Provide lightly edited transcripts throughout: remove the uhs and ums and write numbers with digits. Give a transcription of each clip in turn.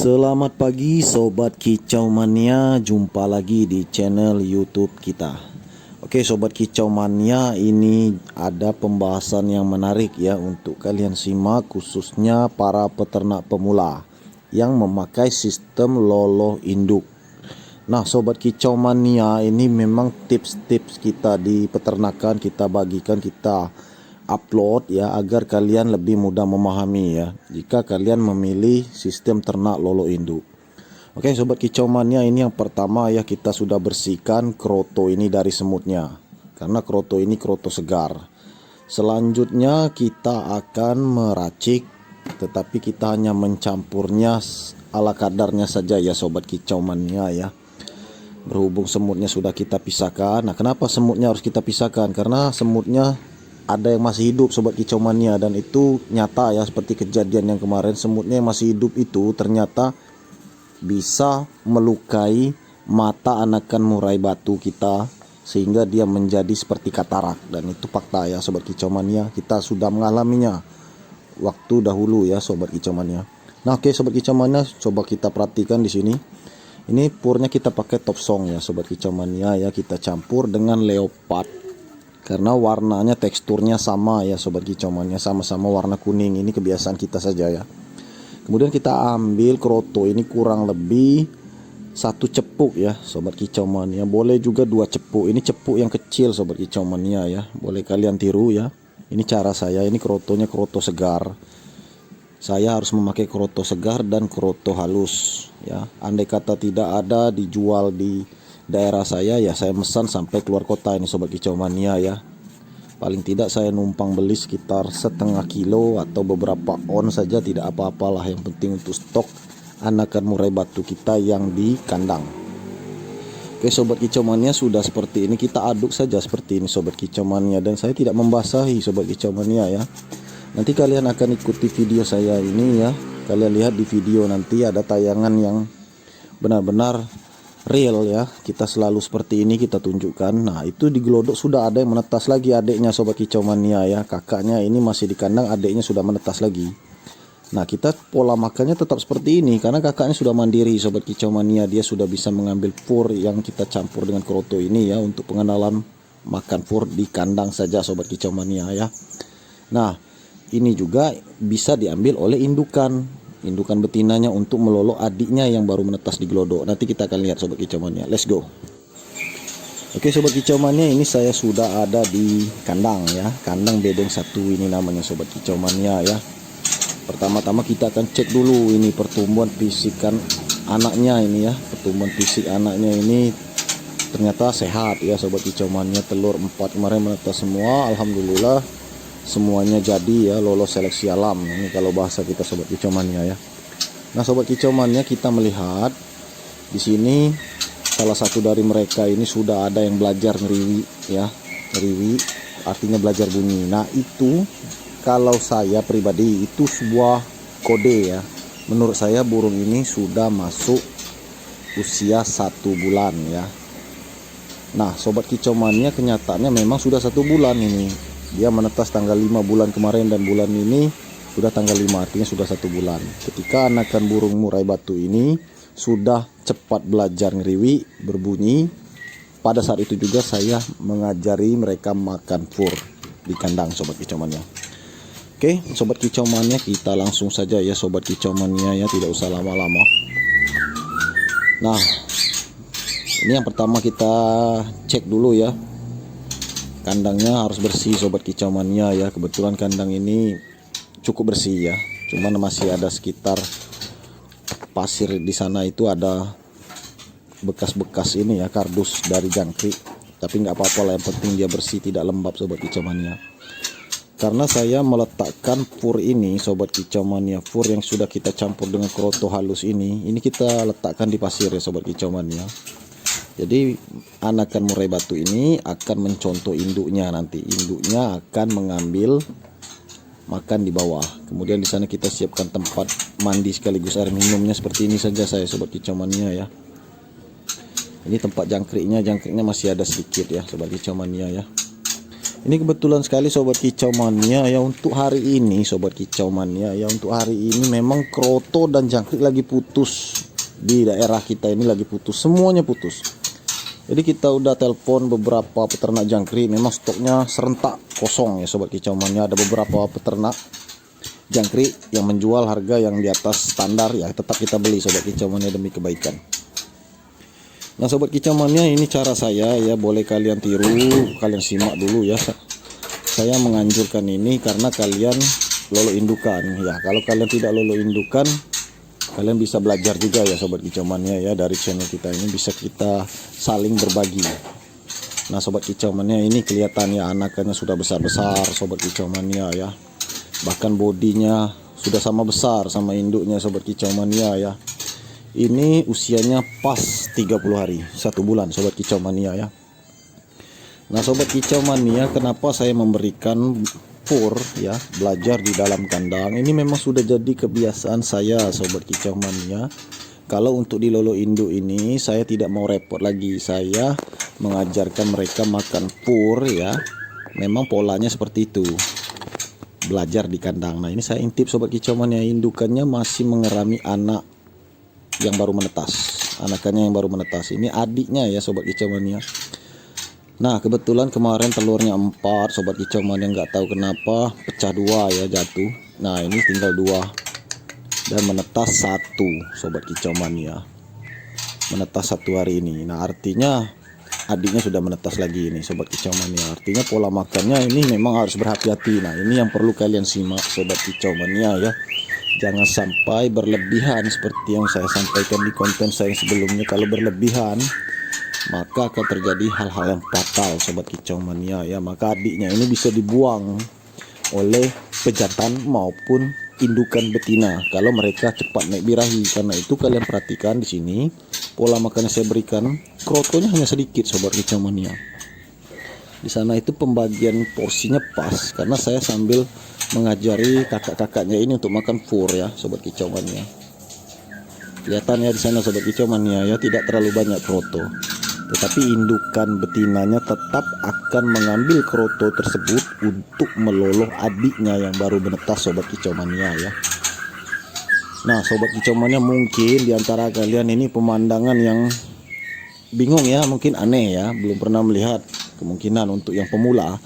Selamat pagi Sobat Kicau Mania, jumpa lagi di channel YouTube kita. Oke Sobat Kicau Mania, ini ada pembahasan yang menarik ya untuk kalian simak, khususnya para peternak pemula yang memakai sistem loloh induk. Nah Sobat Kicau Mania, ini memang tips-tips kita di peternakan kita bagikan, kita upload ya, agar kalian lebih mudah memahami ya jika kalian memilih sistem ternak lolo induk. Oke Sobat Kicau Mania, ini yang pertama ya, kita sudah bersihkan kroto ini dari semutnya, karena kroto ini kroto segar. Selanjutnya kita akan meracik, tetapi kita hanya mencampurnya ala kadarnya saja ya Sobat Kicau Mania ya. Berhubung semutnya sudah kita pisahkan. Nah kenapa semutnya harus kita pisahkan? Karena semutnya ada yang masih hidup Sobat Kicau Mania, dan itu nyata ya, seperti kejadian yang kemarin. Semutnya yang masih hidup itu ternyata bisa melukai mata anakan murai batu kita, sehingga dia menjadi seperti katarak, dan itu fakta ya Sobat Kicau Mania, kita sudah mengalaminya waktu dahulu ya Sobat Kicau Mania. Nah oke Sobat Kicau Mania, coba kita perhatikan di sini. Ini purnya kita pakai top song ya Sobat Kicau Mania ya, kita campur dengan leopard karena warnanya teksturnya sama ya Sobat Kicau Mania, sama-sama warna kuning. Ini kebiasaan kita saja ya. Kemudian kita ambil kroto ini kurang lebih 1 cepuk ya Sobat Kicau Mania, boleh juga 2 cepuk. Ini cepuk yang kecil Sobat Kicau Mania ya, boleh kalian tiru ya. Ini cara saya, ini krotonya kroto segar. Saya harus memakai kroto segar dan kroto halus ya. Andai kata tidak ada dijual di daerah saya ya, saya mesan sampai keluar kota ini Sobat Kicau Mania ya. Paling tidak saya numpang beli sekitar setengah kilo atau beberapa on saja, tidak apa-apalah, yang penting untuk stok anakan murai batu kita yang di kandang. Oke Sobat Kicau Mania, sudah seperti ini kita aduk saja seperti ini Sobat Kicau Mania, dan saya tidak membasahi Sobat Kicau Mania ya. Nanti kalian akan ikuti video saya ini ya, kalian lihat di video nanti ada tayangan yang benar-benar real ya, kita selalu seperti ini kita tunjukkan. Nah itu di gelodok sudah ada yang menetas lagi adiknya Sobat Kicau Mania ya, kakaknya ini masih di kandang, adiknya sudah menetas lagi. Nah kita pola makannya tetap seperti ini, karena kakaknya sudah mandiri Sobat Kicau Mania, dia sudah bisa mengambil fur yang kita campur dengan kroto ini ya, untuk pengenalan makan fur di kandang saja Sobat Kicau Mania ya. Nah ini juga bisa diambil oleh indukan betinanya untuk melolok adiknya yang baru menetas di gelodok. Nanti kita akan lihat Sobat Kicau Mania, let's go. Oke Sobat Kicau Mania, ini saya sudah ada di kandang ya, kandang bedeng 1 ini namanya Sobat Kicau Mania ya. Pertama-tama kita akan cek dulu ini pertumbuhan fisikan anaknya ini ya. Pertumbuhan fisik anaknya ini ternyata sehat ya Sobat Kicau Mania. Telur 4 kemarin menetas semua, alhamdulillah semuanya jadi ya, lolos seleksi alam. Ini kalau bahasa kita Sobat Kicau Mania ya. Nah Sobat Kicau Mania, kita melihat di sini salah satu dari mereka ini sudah ada yang belajar ngeriwi ya. Ngeriwi artinya belajar bunyi. Nah itu kalau saya pribadi itu sebuah kode ya. Menurut saya burung ini sudah masuk usia 1 bulan ya. Nah Sobat Kicau Mania, kenyataannya memang sudah 1 bulan ini. Dia menetas tanggal 5 bulan kemarin, dan bulan ini sudah tanggal 5, artinya sudah 1 bulan. Ketika anakan burung murai batu ini sudah cepat belajar ngeriwi, berbunyi, pada saat itu juga saya mengajari mereka makan fur di kandang Sobat Kicau Mania. Oke Sobat Kicau Mania, kita langsung saja ya Sobat Kicau Mania ya, tidak usah lama-lama. Nah ini yang pertama kita cek dulu ya, kandangnya harus bersih Sobat Kicau Mania ya. Kebetulan kandang ini cukup bersih ya, cuman masih ada sekitar pasir di sana, itu ada bekas-bekas ini ya, kardus dari jangkrik. Tapi nggak apa-apa lah, yang penting dia bersih, tidak lembab Sobat Kicau Mania. Karena saya meletakkan fur ini Sobat Kicau Mania, fur yang sudah kita campur dengan kroto halus ini kita letakkan di pasir ya Sobat Kicau Mania. Jadi anakan murai batu ini akan mencontoh induknya, nanti induknya akan mengambil makan di bawah. Kemudian di sana kita siapkan tempat mandi sekaligus air minumnya, seperti ini saja saya Sobat Kicau Mania ya. Ini tempat jangkriknya masih ada sedikit ya Sobat Kicau Mania ya. Ini kebetulan sekali sobat kicau mania ya, untuk hari ini sobat kicau mania ya, untuk hari ini memang kroto dan jangkrik lagi putus di daerah kita ini, lagi putus, semuanya putus. Jadi kita udah telepon beberapa peternak jangkrik, memang stoknya serentak kosong ya sobat kicau mania. Ada beberapa peternak jangkrik yang menjual harga yang di atas standar ya, tetap kita beli sobat kicau mania demi kebaikan. Nah sobat kicau mania, ini cara saya ya, boleh kalian tiru, kalian simak dulu ya. Saya menganjurkan ini karena kalian lolo indukan ya. Kalau kalian tidak lolo indukan, kalian bisa belajar juga ya sobat kicau mania ya, dari channel kita ini bisa kita saling berbagi. Nah sobat kicau mania, ini kelihatan ya anakannya sudah besar-besar sobat kicau mania ya. Bahkan bodinya sudah sama besar sama induknya sobat kicau mania ya. Ini usianya pas 30 hari, 1 bulan sobat kicau mania ya. Nah sobat kicau mania, kenapa saya memberikan fur ya, belajar di dalam kandang, ini memang sudah jadi kebiasaan saya sobat kicau mania. Kalau untuk di lolo induk ini saya tidak mau repot lagi, saya mengajarkan mereka makan fur ya. Memang polanya seperti itu, belajar di kandang. Nah ini saya intip sobat kicau mania, indukannya masih mengerami anak yang baru menetas, anakannya yang baru menetas. Ini adiknya ya sobat kicau mania. Nah kebetulan kemarin telurnya 4 sobat kicau mania, nggak tahu kenapa pecah 2 ya, jatuh. Nah ini tinggal 2 dan menetas 1 sobat kicau mania, menetas 1 hari ini. Nah artinya adiknya sudah menetas lagi ini sobat kicau mania, artinya pola makannya ini memang harus berhati-hati. Nah ini yang perlu kalian simak sobat kicau mania ya. Jangan sampai berlebihan seperti yang saya sampaikan di konten saya sebelumnya. Kalau berlebihan maka akan terjadi hal-hal yang fatal sobat kicau mania ya. Maka adiknya ini bisa dibuang oleh pejantan maupun indukan betina kalau mereka cepat naik birahi. Karena itu kalian perhatikan di sini pola makan yang saya berikan, krotonya hanya sedikit sobat kicau mania. Di sana itu pembagian porsinya pas karena saya sambil mengajari kakak-kakaknya ini untuk makan fur ya sobat kicau mania. Kelihatan ya di sana sobat kicau mania ya, tidak terlalu banyak kroto, tetapi indukan betinanya tetap akan mengambil kroto tersebut untuk meloloh adiknya yang baru menetas sobat kicau mania ya. Nah sobat kicau mania, mungkin diantara kalian ini pemandangan yang bingung ya, mungkin aneh ya, belum pernah melihat, kemungkinan untuk yang pemula.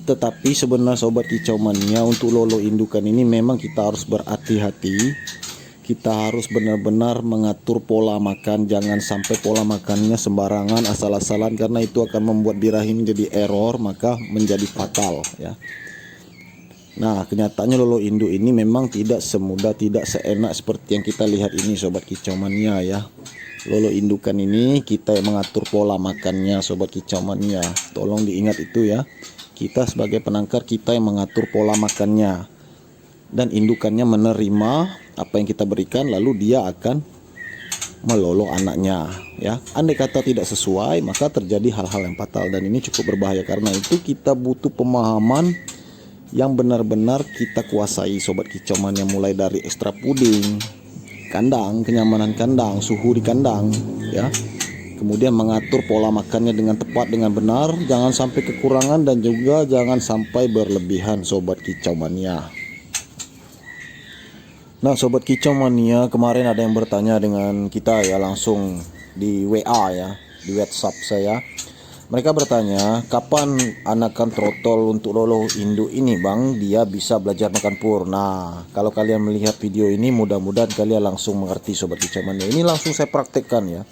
Tetapi sebenarnya sobat kicau mania, untuk lolo indukan ini memang kita harus berhati-hati. Kita harus benar-benar mengatur pola makan, jangan sampai pola makannya sembarangan, asal-asalan, karena itu akan membuat birahi menjadi error, maka menjadi fatal ya. Nah kenyataannya lolo induk ini memang tidak semudah, tidak seenak seperti yang kita lihat ini sobat kicau mania ya. Lolo indukan ini kita yang mengatur pola makannya sobat kicau mania, tolong diingat itu ya. Kita sebagai penangkar, kita yang mengatur pola makannya, dan indukannya menerima apa yang kita berikan, lalu dia akan melolo anaknya ya. Andai kata tidak sesuai, maka terjadi hal-hal yang fatal, dan ini cukup berbahaya. Karena itu kita butuh pemahaman yang benar-benar kita kuasai sobat kicau mania, mulai dari ekstra puding kandang, kenyamanan kandang, suhu di kandang ya, kemudian mengatur pola makannya dengan tepat, dengan benar, jangan sampai kekurangan, dan juga jangan sampai berlebihan sobat kicau mania. Nah sobat kicau mania, kemarin ada yang bertanya dengan kita ya, langsung di WA ya, di WhatsApp saya. Mereka bertanya, kapan anakan trotol untuk lolo induk ini bang, dia bisa belajar makan pur. Nah kalau kalian melihat video ini, mudah-mudahan kalian langsung mengerti sobat kicau mania. Ini langsung saya praktekkan ya,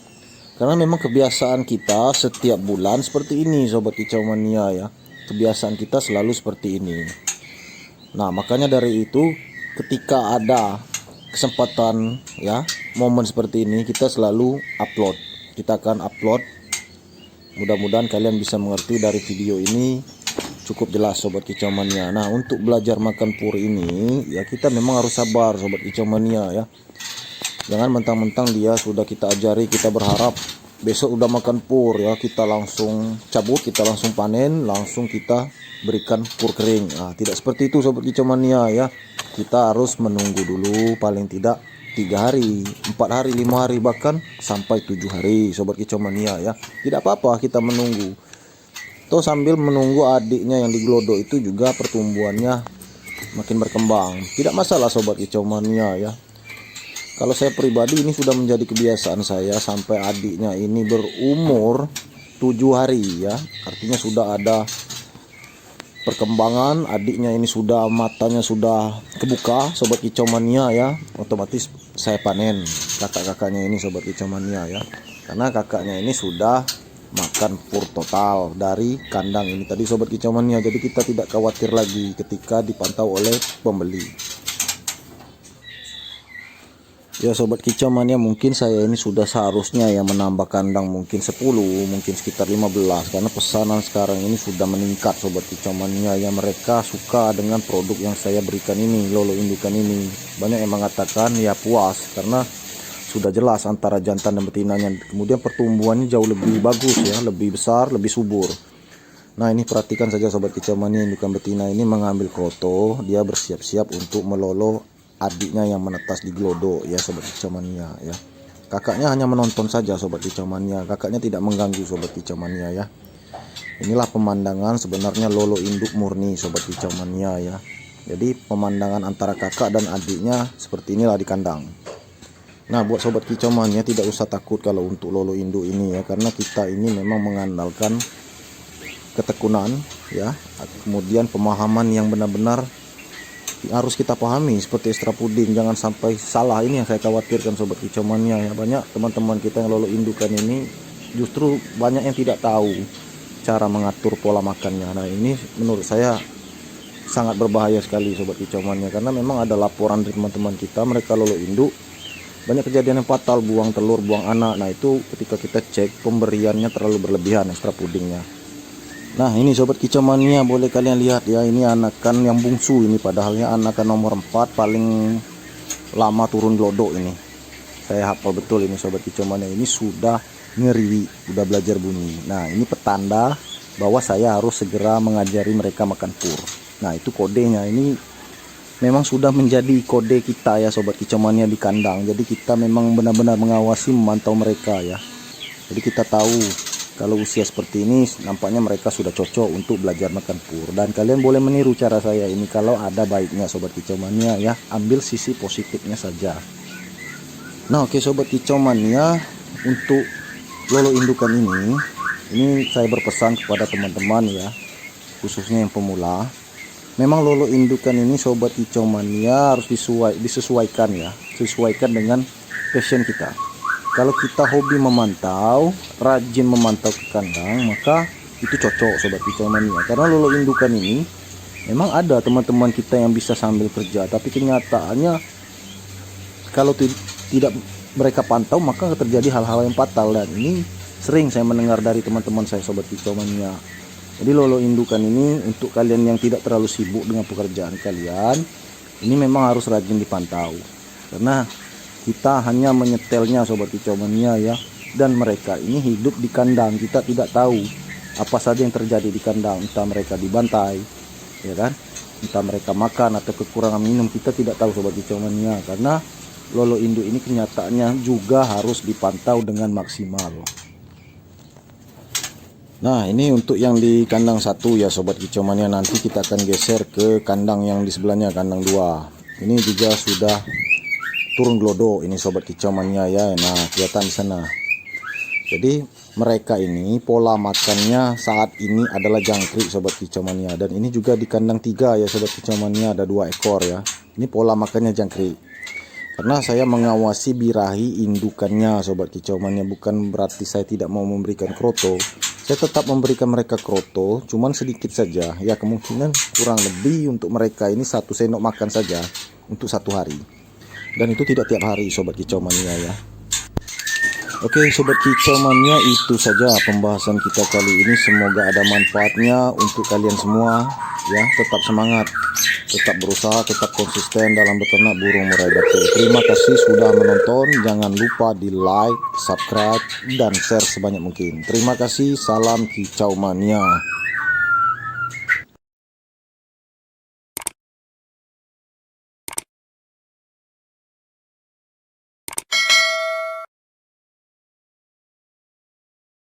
karena memang kebiasaan kita setiap bulan seperti ini sobat kicau mania ya. Kebiasaan kita selalu seperti ini. Nah makanya dari itu, ketika ada kesempatan ya, momen seperti ini, kita selalu upload. Kita akan upload. Mudah-mudahan kalian bisa mengerti dari video ini, cukup jelas sobat kicau mania. Nah untuk belajar makan pur ini ya, kita memang harus sabar sobat kicau mania ya. Jangan mentang-mentang dia sudah kita ajari, kita berharap besok udah makan pur ya, kita langsung cabut, kita langsung panen, langsung kita berikan pur kering. Nah tidak seperti itu sobat kicau mania ya. Kita harus menunggu dulu, paling tidak 3 hari, 4 hari, 5 hari, bahkan sampai 7 hari sobat kicau mania ya. Tidak apa-apa kita menunggu. foto sambil menunggu adiknya yang diglodok itu juga pertumbuhannya makin berkembang. Tidak masalah sobat kicau mania ya. Kalau saya pribadi ini sudah menjadi kebiasaan saya sampai adiknya ini berumur 7 hari ya. Artinya sudah ada perkembangan, adiknya ini sudah matanya sudah kebuka sobat kicau mania ya. Otomatis saya panen kakak-kakaknya ini sobat kicau mania ya. Karena kakaknya ini sudah makan pur total dari kandang ini tadi sobat kicau mania. Jadi kita tidak khawatir lagi ketika dipantau oleh pembeli. Ya sobat kicau mania, mungkin saya ini sudah seharusnya ya menambah kandang mungkin 10, mungkin sekitar 15, karena pesanan sekarang ini sudah meningkat sobat kicau mania ya. Mereka suka dengan produk yang saya berikan ini, lolo indukan ini. Banyak yang mengatakan ya puas karena sudah jelas antara jantan dan betinanya. Kemudian pertumbuhannya jauh lebih bagus ya, lebih besar, lebih subur. Nah ini perhatikan saja sobat kicau mania, indukan betina ini mengambil kroto, dia bersiap-siap untuk melolo adiknya yang menetas di glodok ya sobat kicau mania ya. Kakaknya hanya menonton saja sobat kicau mania, kakaknya tidak mengganggu sobat kicau mania ya. Inilah pemandangan sebenarnya lolo induk murni sobat kicau mania ya. Jadi pemandangan antara kakak dan adiknya seperti inilah di kandang. Nah buat sobat kicau mania tidak usah takut kalau untuk lolo induk ini ya, karena kita ini memang mengandalkan ketekunan ya, kemudian pemahaman yang benar-benar harus kita pahami seperti ekstra puding. Jangan sampai salah, ini yang saya khawatirkan sobat kicau mania ya. Banyak teman-teman kita yang lolo indukan ini justru banyak yang tidak tahu cara mengatur pola makannya. Nah ini menurut saya sangat berbahaya sekali sobat kicau mania, karena memang ada laporan dari teman-teman kita, mereka lolo induk banyak kejadian yang fatal, buang telur, buang anak. Nah itu ketika kita cek pemberiannya terlalu berlebihan ekstra pudingnya. Nah ini sobat kicau mania, boleh kalian lihat ya, ini anakan yang bungsu ini, padahalnya anakan nomor 4 paling lama turun glodok ini. Saya hafal betul ini sobat kicau mania, ini sudah ngeri, sudah belajar bunyi. Nah ini petanda bahwa saya harus segera mengajari mereka makan pur. Nah itu kodenya, ini memang sudah menjadi kode kita ya sobat kicau mania di kandang. Jadi kita memang benar-benar mengawasi, memantau mereka ya. Jadi kita tahu kalau usia seperti ini nampaknya mereka sudah cocok untuk belajar makan pur. Dan kalian boleh meniru cara saya ini kalau ada baiknya sobat kicau mania ya. Ambil sisi positifnya saja. Nah oke sobat kicau mania, untuk lolo indukan ini saya berpesan kepada teman-teman ya, khususnya yang pemula. Memang lolo indukan ini sobat kicau mania harus disesuaikan ya, disesuaikan dengan passion kita. Kalau kita hobi memantau, rajin memantau ke kandang, maka itu cocok sobat kicau mania. Karena lolo indukan ini memang ada teman-teman kita yang bisa sambil kerja, tapi kenyataannya kalau tidak mereka pantau maka terjadi hal-hal yang fatal. Dan ini sering saya mendengar dari teman-teman saya sobat kicau mania. Jadi lolo indukan ini untuk kalian yang tidak terlalu sibuk dengan pekerjaan kalian, ini memang harus rajin dipantau. Karena kita hanya menyetelnya sobat kicau mania ya, dan mereka ini hidup di kandang. Kita tidak tahu apa saja yang terjadi di kandang, entah mereka dibantai ya kan, entah mereka makan atau kekurangan minum, kita tidak tahu sobat kicau mania. Karena lolo induk ini kenyataannya juga harus dipantau dengan maksimal. Nah ini untuk yang di kandang 1 ya sobat kicau mania. Nanti kita akan geser ke kandang yang di sebelahnya, kandang 2. Ini juga sudah turun glodok ini sobat kicau mania ya. Nah kelihatan di sana. Jadi mereka ini pola makannya saat ini adalah jangkrik sobat kicau mania. Dan ini juga di kandang 3 ya sobat kicau mania, ada 2 ekor ya. Ini pola makannya jangkrik. Karena saya mengawasi birahi indukannya sobat kicau mania, bukan berarti saya tidak mau memberikan kroto. Saya tetap memberikan mereka kroto, cuman sedikit saja ya, kemungkinan kurang lebih untuk mereka ini 1 sendok makan saja untuk 1 hari. Dan itu tidak tiap hari sobat kicau mania ya. Oke sobat kicau mania, itu saja pembahasan kita kali ini. Semoga ada manfaatnya untuk kalian semua ya. Tetap semangat, tetap berusaha, tetap konsisten dalam beternak burung murai batu. Terima kasih sudah menonton. Jangan lupa di like, subscribe, dan share sebanyak mungkin. Terima kasih. Salam kicau mania.